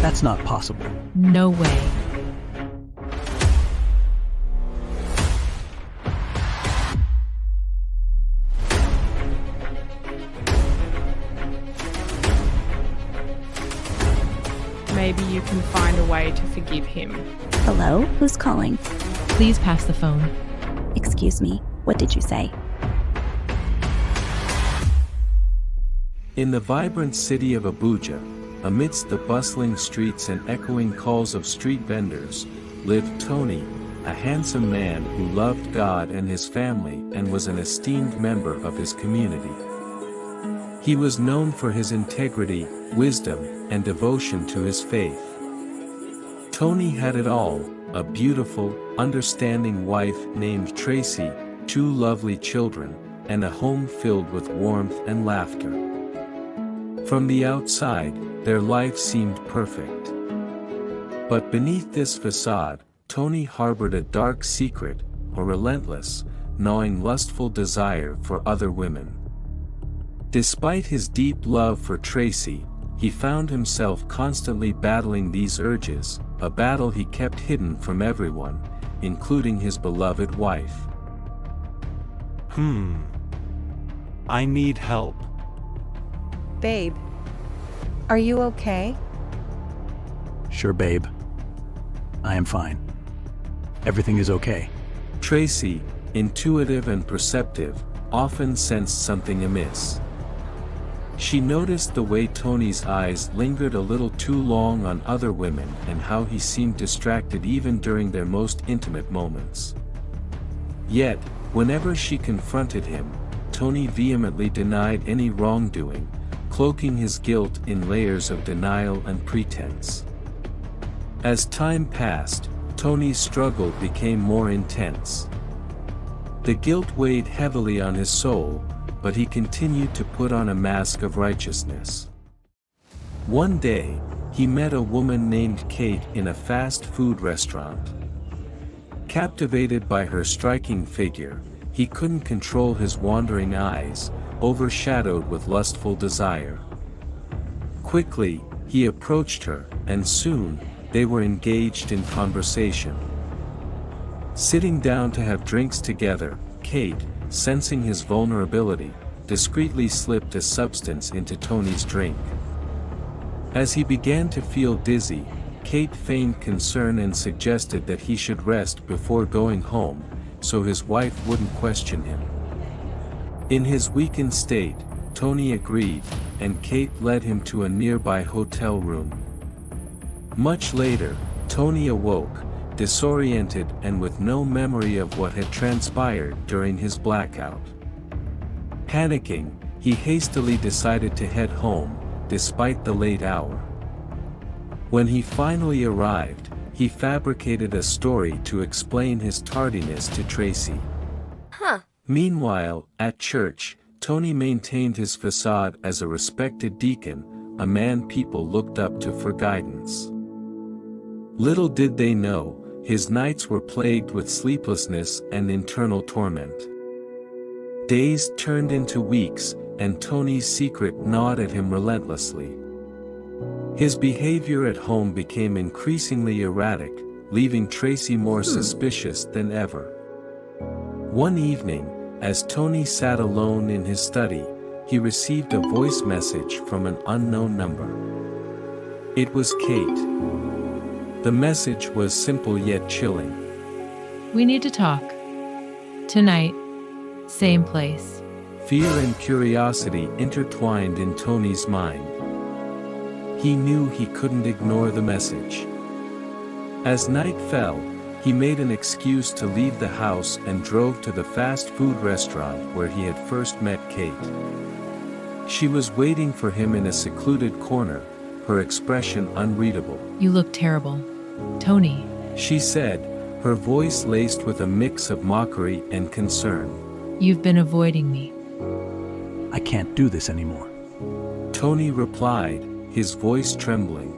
That's not possible. No way. Maybe you can find a way to forgive him. Hello? Who's calling? Please pass the phone. Excuse me, what did you say? In the vibrant city of Abuja, amidst the bustling streets and echoing calls of street vendors, lived Tony, a handsome man who loved God and his family and was an esteemed member of his community. He was known for his integrity, wisdom, and devotion to his faith. Tony had it all: a beautiful, understanding wife named Tracy, 2 lovely children, and a home filled with warmth and laughter. From the outside, their life seemed perfect. But beneath this facade, Tony harbored a dark secret, a relentless, gnawing lustful desire for other women. Despite his deep love for Tracy, he found himself constantly battling these urges, a battle he kept hidden from everyone, including his beloved wife. I need help. Babe, are you okay? Sure, babe. I am fine. Everything is okay. Tracy, intuitive and perceptive, often sensed something amiss. She noticed the way Tony's eyes lingered a little too long on other women and how he seemed distracted even during their most intimate moments. Yet, whenever she confronted him, Tony vehemently denied any wrongdoing, cloaking his guilt in layers of denial and pretense. As time passed, Tony's struggle became more intense. The guilt weighed heavily on his soul, but he continued to put on a mask of righteousness. One day, he met a woman named Kate in a fast food restaurant. Captivated by her striking figure, he couldn't control his wandering eyes, overshadowed with lustful desire. Quickly, he approached her, and soon, they were engaged in conversation. Sitting down to have drinks together, Kate, sensing his vulnerability, discreetly slipped a substance into Tony's drink. As he began to feel dizzy, Kate feigned concern and suggested that he should rest before going home, so his wife wouldn't question him. In his weakened state, Tony agreed, and Kate led him to a nearby hotel room. Much later, Tony awoke, disoriented and with no memory of what had transpired during his blackout. Panicking, he hastily decided to head home, despite the late hour. When he finally arrived, he fabricated a story to explain his tardiness to Tracy. Meanwhile, at church, Tony maintained his facade as a respected deacon, a man people looked up to for guidance. Little did they know, his nights were plagued with sleeplessness and internal torment. Days turned into weeks, and Tony's secret gnawed at him relentlessly. His behavior at home became increasingly erratic, leaving Tracy more suspicious than ever. One evening, as Tony sat alone in his study, he received a voice message from an unknown number. It was Kate. The message was simple yet chilling. We need to talk. Tonight. Same place. Fear and curiosity intertwined in Tony's mind. He knew he couldn't ignore the message. As night fell, he made an excuse to leave the house and drove to the fast food restaurant where he had first met Kate. She was waiting for him in a secluded corner, her expression unreadable. You look terrible. Tony. She said, her voice laced with a mix of mockery and concern. You've been avoiding me. I can't do this anymore. Tony replied, his voice trembling.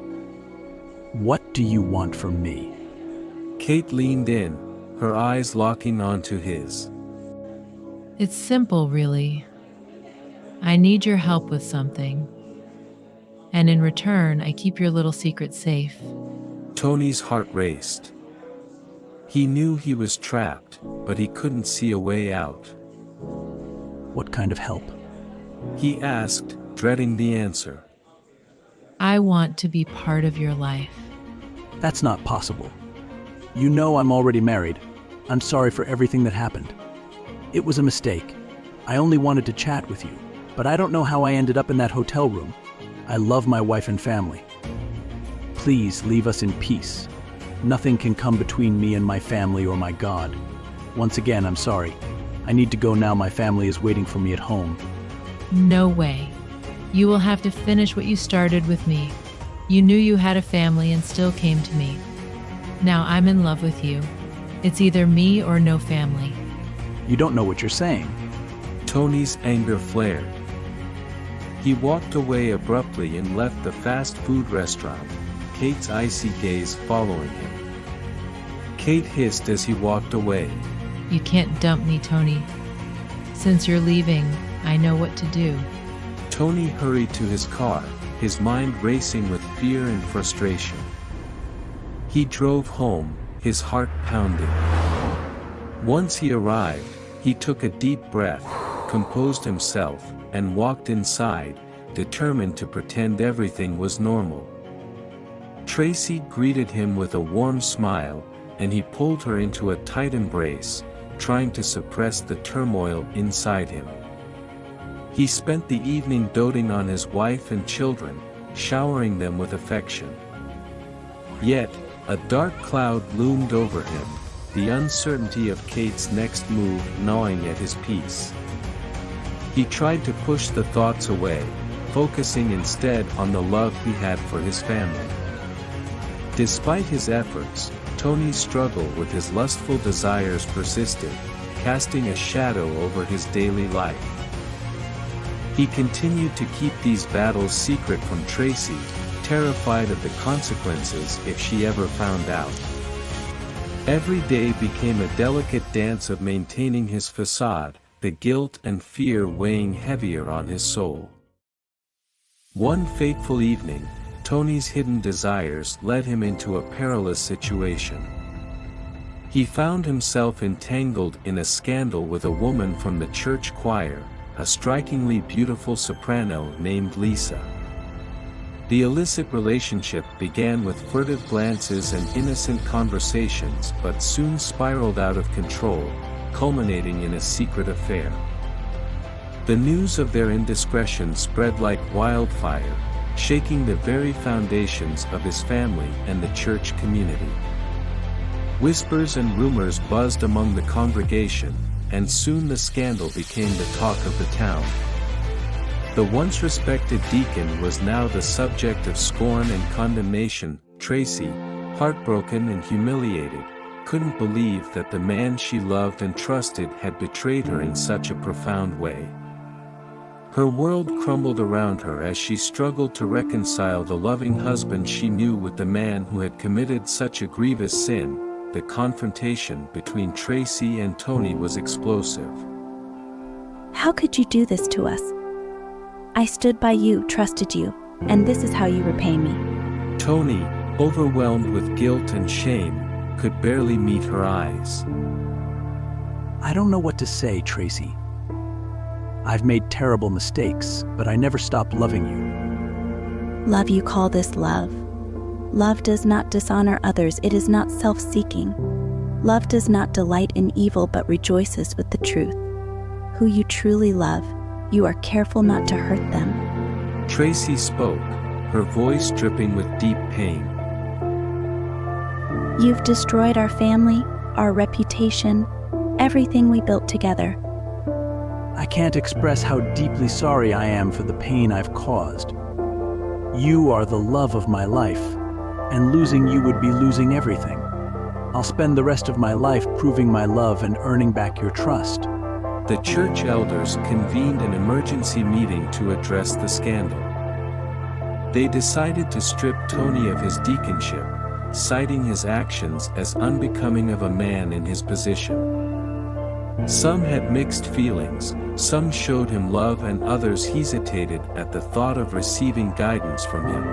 What do you want from me? Kate leaned in, her eyes locking onto his. It's simple, really. I need your help with something. And in return, I keep your little secret safe. Tony's heart raced. He knew he was trapped, but he couldn't see a way out. What kind of help? He asked, dreading the answer. I want to be part of your life. That's not possible. You know I'm already married. I'm sorry for everything that happened. It was a mistake. I only wanted to chat with you, but I don't know how I ended up in that hotel room. I love my wife and family. Please leave us in peace. Nothing can come between me and my family or my God. Once again, I'm sorry. I need to go now. My family is waiting for me at home. No way. You will have to finish what you started with me. You knew you had a family and still came to me. Now I'm in love with you. It's either me or no family. You don't know what you're saying. Tony's anger flared. He walked away abruptly and left the fast food restaurant, Kate's icy gaze following him. Kate hissed as he walked away. You can't dump me, Tony. Since you're leaving, I know what to do. Tony hurried to his car, his mind racing with fear and frustration. He drove home, his heart pounding. Once he arrived, he took a deep breath, composed himself, and walked inside, determined to pretend everything was normal. Tracy greeted him with a warm smile, and he pulled her into a tight embrace, trying to suppress the turmoil inside him. He spent the evening doting on his wife and children, showering them with affection. Yet, a dark cloud loomed over him, the uncertainty of Kate's next move gnawing at his peace. He tried to push the thoughts away, focusing instead on the love he had for his family. Despite his efforts, Tony's struggle with his lustful desires persisted, casting a shadow over his daily life. He continued to keep these battles secret from Tracy, terrified of the consequences if she ever found out. Every day became a delicate dance of maintaining his facade, the guilt and fear weighing heavier on his soul. One fateful evening, Tony's hidden desires led him into a perilous situation. He found himself entangled in a scandal with a woman from the church choir, a strikingly beautiful soprano named Lisa. The illicit relationship began with furtive glances and innocent conversations but soon spiraled out of control, culminating in a secret affair. The news of their indiscretion spread like wildfire, shaking the very foundations of his family and the church community. Whispers and rumors buzzed among the congregation, and soon the scandal became the talk of the town. The once respected deacon was now the subject of scorn and condemnation. Tracy, heartbroken and humiliated, couldn't believe that the man she loved and trusted had betrayed her in such a profound way. Her world crumbled around her as she struggled to reconcile the loving husband she knew with the man who had committed such a grievous sin. The confrontation between Tracy and Tony was explosive. How could you do this to us? I stood by you, trusted you, and this is how you repay me. Tony, overwhelmed with guilt and shame, could barely meet her eyes. I don't know what to say, Tracy. I've made terrible mistakes, but I never stopped loving you. Love, you call this love? Love does not dishonor others, it is not self-seeking. Love does not delight in evil but rejoices with the truth. Who you truly love, you are careful not to hurt them. Tracy spoke, her voice dripping with deep pain. You've destroyed our family, our reputation, everything we built together. I can't express how deeply sorry I am for the pain I've caused. You are the love of my life, and losing you would be losing everything. I'll spend the rest of my life proving my love and earning back your trust. The church elders convened an emergency meeting to address the scandal. They decided to strip Tony of his deaconship, citing his actions as unbecoming of a man in his position. Some had mixed feelings, some showed him love and others hesitated at the thought of receiving guidance from him.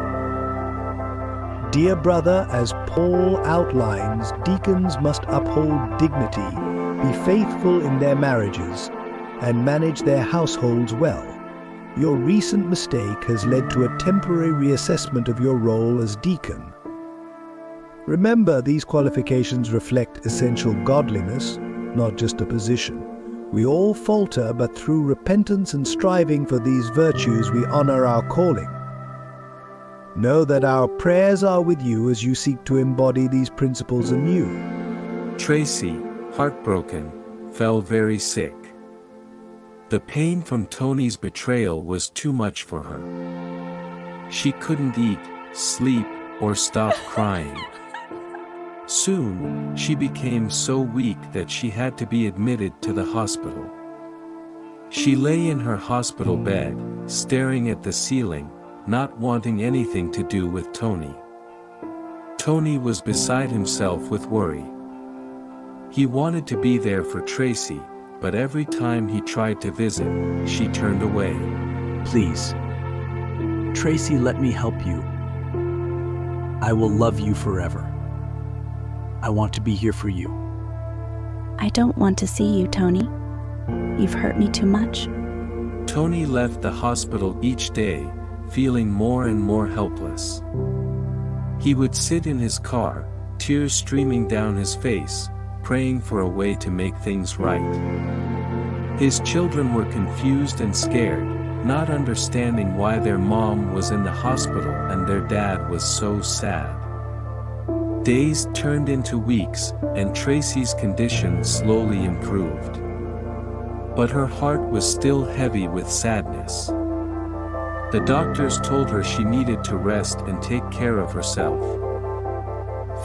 Dear brother, as Paul outlines, deacons must uphold dignity, be faithful in their marriages, and manage their households well. Your recent mistake has led to a temporary reassessment of your role as deacon. Remember, these qualifications reflect essential godliness, not just a position. We all falter, but through repentance and striving for these virtues, we honor our calling. Know that our prayers are with you as you seek to embody these principles anew. Tracy, heartbroken, fell very sick. The pain from Tony's betrayal was too much for her. She couldn't eat, sleep, or stop crying. Soon, she became so weak that she had to be admitted to the hospital. She lay in her hospital bed, staring at the ceiling, not wanting anything to do with Tony. Tony was beside himself with worry. He wanted to be there for Tracy, but every time he tried to visit, she turned away. Please. Tracy, let me help you. I will love you forever. I want to be here for you. I don't want to see you, Tony. You've hurt me too much. Tony left the hospital each day, feeling more and more helpless. He would sit in his car, tears streaming down his face, praying for a way to make things right. His children were confused and scared, not understanding why their mom was in the hospital and their dad was so sad. Days turned into weeks, and Tracy's condition slowly improved. But her heart was still heavy with sadness. The doctors told her she needed to rest and take care of herself.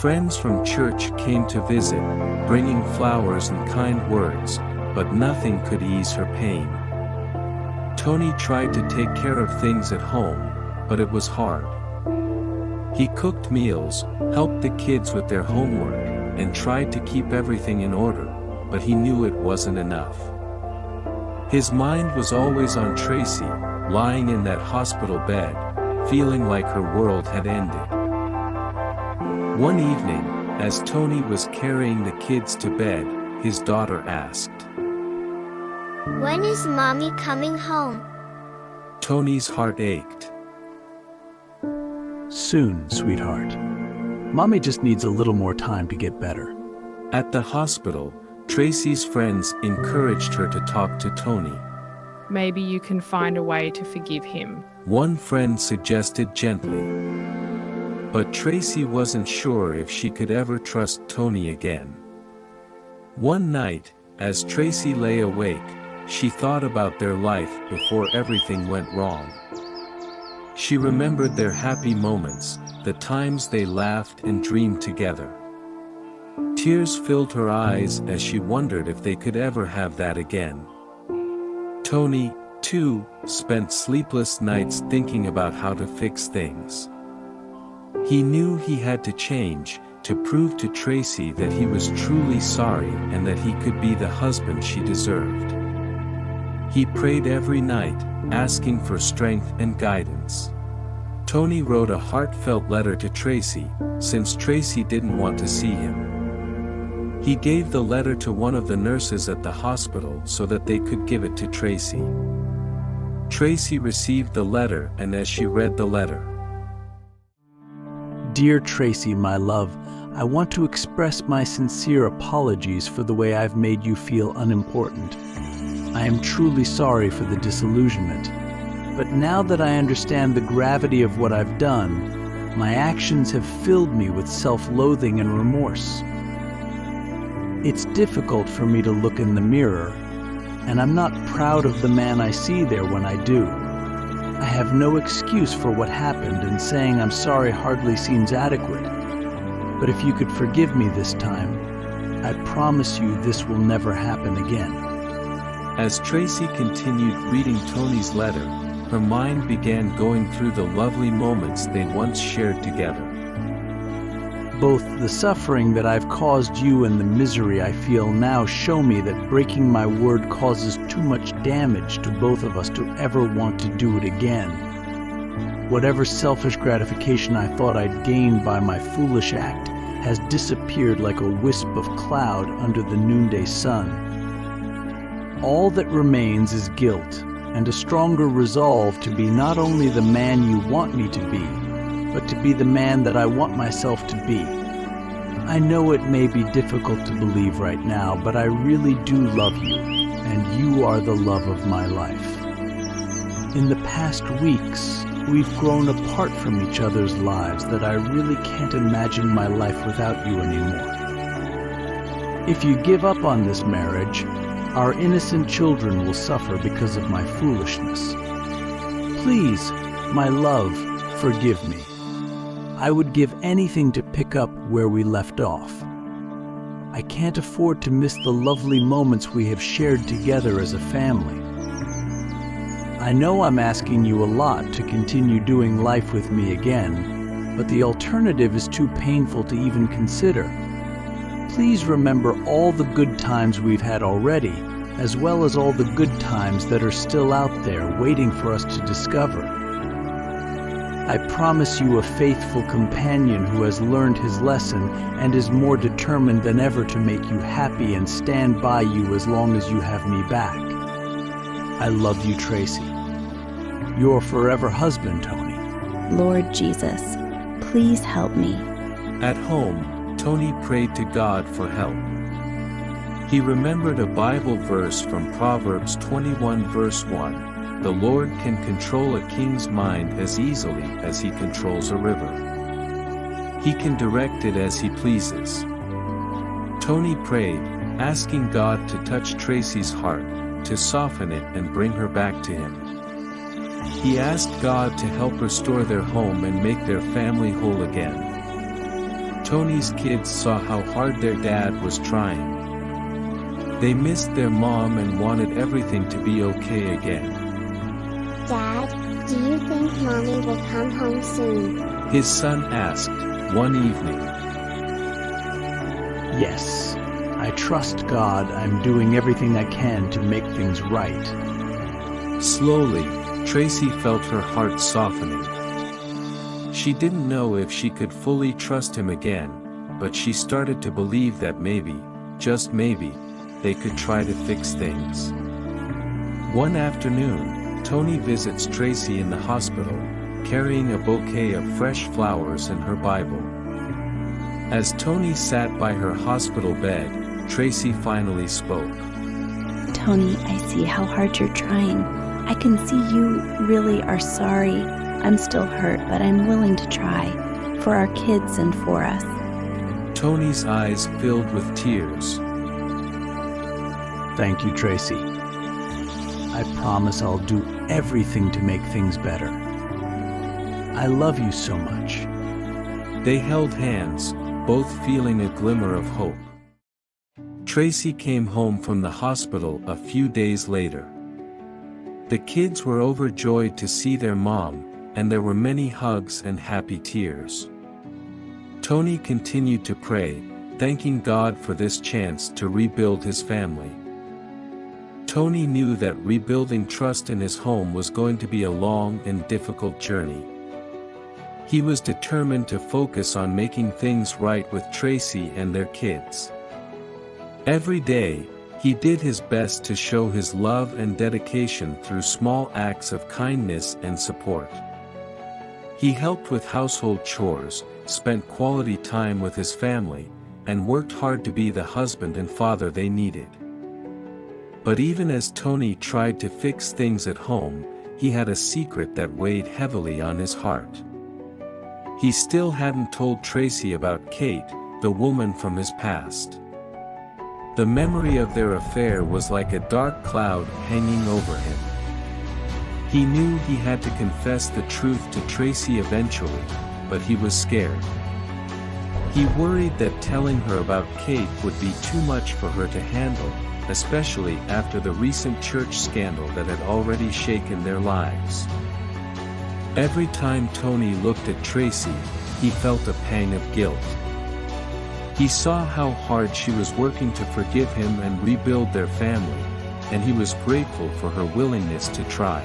Friends from church came to visit, bringing flowers and kind words, but nothing could ease her pain. Tony tried to take care of things at home, but it was hard. He cooked meals, helped the kids with their homework, and tried to keep everything in order, but he knew it wasn't enough. His mind was always on Tracy, lying in that hospital bed, feeling like her world had ended. One evening, as Tony was carrying the kids to bed, his daughter asked, "When is Mommy coming home?" Tony's heart ached. Soon, sweetheart. Mommy just needs a little more time to get better. At the hospital, Tracy's friends encouraged her to talk to Tony. Maybe you can find a way to forgive him. One friend suggested gently. But Tracy wasn't sure if she could ever trust Tony again. One night, as Tracy lay awake, she thought about their life before everything went wrong. She remembered their happy moments, the times they laughed and dreamed together. Tears filled her eyes as she wondered if they could ever have that again. Tony, too, spent sleepless nights thinking about how to fix things. He knew he had to change, to prove to Tracy that he was truly sorry and that he could be the husband she deserved. He prayed every night, asking for strength and guidance. Tony wrote a heartfelt letter to Tracy, since Tracy didn't want to see him. He gave the letter to one of the nurses at the hospital so that they could give it to Tracy. Tracy received the letter, and as she read the letter, Dear Tracy, my love, I want to express my sincere apologies for the way I've made you feel unimportant. I am truly sorry for the disillusionment. But now that I understand the gravity of what I've done, my actions have filled me with self-loathing and remorse. It's difficult for me to look in the mirror, and I'm not proud of the man I see there when I do. I have no excuse for what happened, and saying I'm sorry hardly seems adequate. But if you could forgive me this time, I promise you this will never happen again. As Tracy continued reading Tony's letter, her mind began going through the lovely moments they once shared together. Both the suffering that I've caused you and the misery I feel now show me that breaking my word causes too much damage to both of us to ever want to do it again. Whatever selfish gratification I thought I'd gained by my foolish act has disappeared like a wisp of cloud under the noonday sun. All that remains is guilt and a stronger resolve to be not only the man you want me to be, but to be the man that I want myself to be. I know it may be difficult to believe right now, but I really do love you, and you are the love of my life. In the past weeks, we've grown apart from each other's lives that I really can't imagine my life without you anymore. If you give up on this marriage, our innocent children will suffer because of my foolishness. Please, my love, forgive me. I would give anything to pick up where we left off. I can't afford to miss the lovely moments we have shared together as a family. I know I'm asking you a lot to continue doing life with me again, but the alternative is too painful to even consider. Please remember all the good times we've had already, as well as all the good times that are still out there waiting for us to discover. I promise you a faithful companion who has learned his lesson and is more determined than ever to make you happy and stand by you as long as you have me back. I love you, Tracy. Your forever husband, Tony. Lord Jesus, please help me. At home, Tony prayed to God for help. He remembered a Bible verse from Proverbs 21 verse 1. The Lord can control a king's mind as easily as he controls a river. He can direct it as he pleases. Tony prayed, asking God to touch Tracy's heart, to soften it and bring her back to him. He asked God to help restore their home and make their family whole again. Tony's kids saw how hard their dad was trying. They missed their mom and wanted everything to be okay again. Dad, do you think Mommy will come home soon? His son asked, one evening. Yes, I trust God I'm doing everything I can to make things right. Slowly, Tracy felt her heart softening. She didn't know if she could fully trust him again, but she started to believe that maybe, just maybe, they could try to fix things. One afternoon, Tony visits Tracy in the hospital, carrying a bouquet of fresh flowers and her Bible. As Tony sat by her hospital bed, Tracy finally spoke. Tony, I see how hard you're trying. I can see you really are sorry. I'm still hurt, but I'm willing to try. For our kids and for us. Tony's eyes filled with tears. Thank you, Tracy. I promise I'll do everything to make things better. I love you so much. They held hands, both feeling a glimmer of hope. Tracy came home from the hospital a few days later. The kids were overjoyed to see their mom, and there were many hugs and happy tears. Tony continued to pray, thanking God for this chance to rebuild his family. Tony knew that rebuilding trust in his home was going to be a long and difficult journey. He was determined to focus on making things right with Tracy and their kids. Every day, he did his best to show his love and dedication through small acts of kindness and support. He helped with household chores, spent quality time with his family, and worked hard to be the husband and father they needed. But even as Tony tried to fix things at home, he had a secret that weighed heavily on his heart. He still hadn't told Tracy about Kate, the woman from his past. The memory of their affair was like a dark cloud hanging over him. He knew he had to confess the truth to Tracy eventually, but he was scared. He worried that telling her about Kate would be too much for her to handle, especially after the recent church scandal that had already shaken their lives. Every time Tony looked at Tracy, he felt a pang of guilt. He saw how hard she was working to forgive him and rebuild their family, and he was grateful for her willingness to try.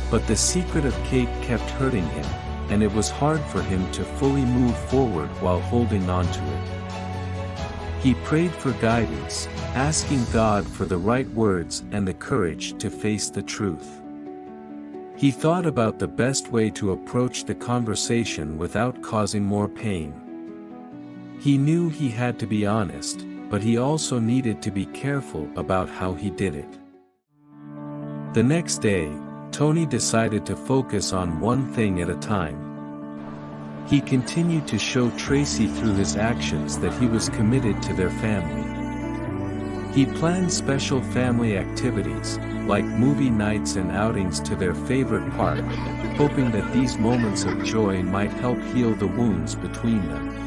But the secret of Kate kept hurting him, and it was hard for him to fully move forward while holding on to it. He prayed for guidance, asking God for the right words and the courage to face the truth. He thought about the best way to approach the conversation without causing more pain. He knew he had to be honest, but he also needed to be careful about how he did it. The next day, Tony decided to focus on one thing at a time. He continued to show Tracy through his actions that he was committed to their family. He planned special family activities, like movie nights and outings to their favorite park, hoping that these moments of joy might help heal the wounds between them.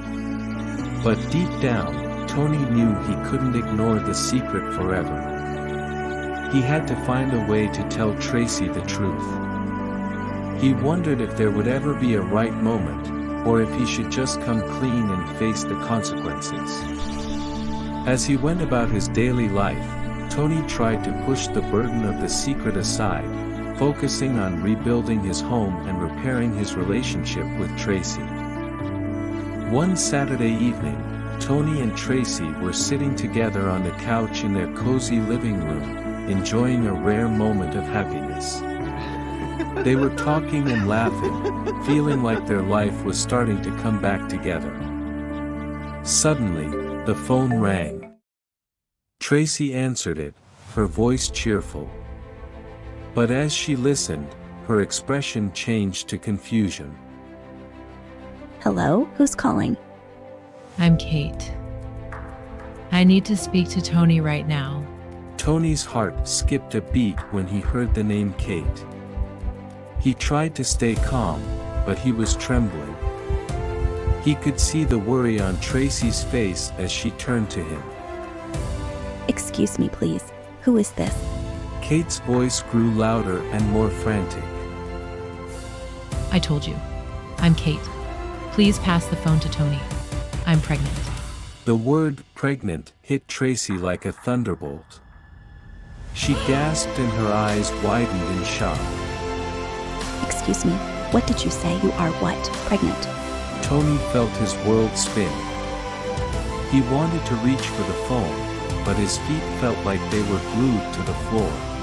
But deep down, Tony knew he couldn't ignore the secret forever. He had to find a way to tell Tracy the truth. He wondered if there would ever be a right moment, or if he should just come clean and face the consequences. As he went about his daily life, Tony tried to push the burden of the secret aside, focusing on rebuilding his home and repairing his relationship with Tracy. One Saturday evening, Tony and Tracy were sitting together on the couch in their cozy living room, enjoying a rare moment of happiness. They were talking and laughing, feeling like their life was starting to come back together. Suddenly, the phone rang. Tracy answered it, her voice cheerful. But as she listened, her expression changed to confusion. Hello? Who's calling? I'm Kate. I need to speak to Tony right now. Tony's heart skipped a beat when he heard the name Kate. He tried to stay calm, but he was trembling. He could see the worry on Tracy's face as she turned to him. Excuse me, please. Who is this? Kate's voice grew louder and more frantic. I told you. I'm Kate. Please pass the phone to Tony. I'm pregnant. The word pregnant hit Tracy like a thunderbolt. She gasped and her eyes widened in shock. Excuse me, what did you say? You are what? Pregnant? Tony felt his world spin. He wanted to reach for the phone, but his feet felt like they were glued to the floor.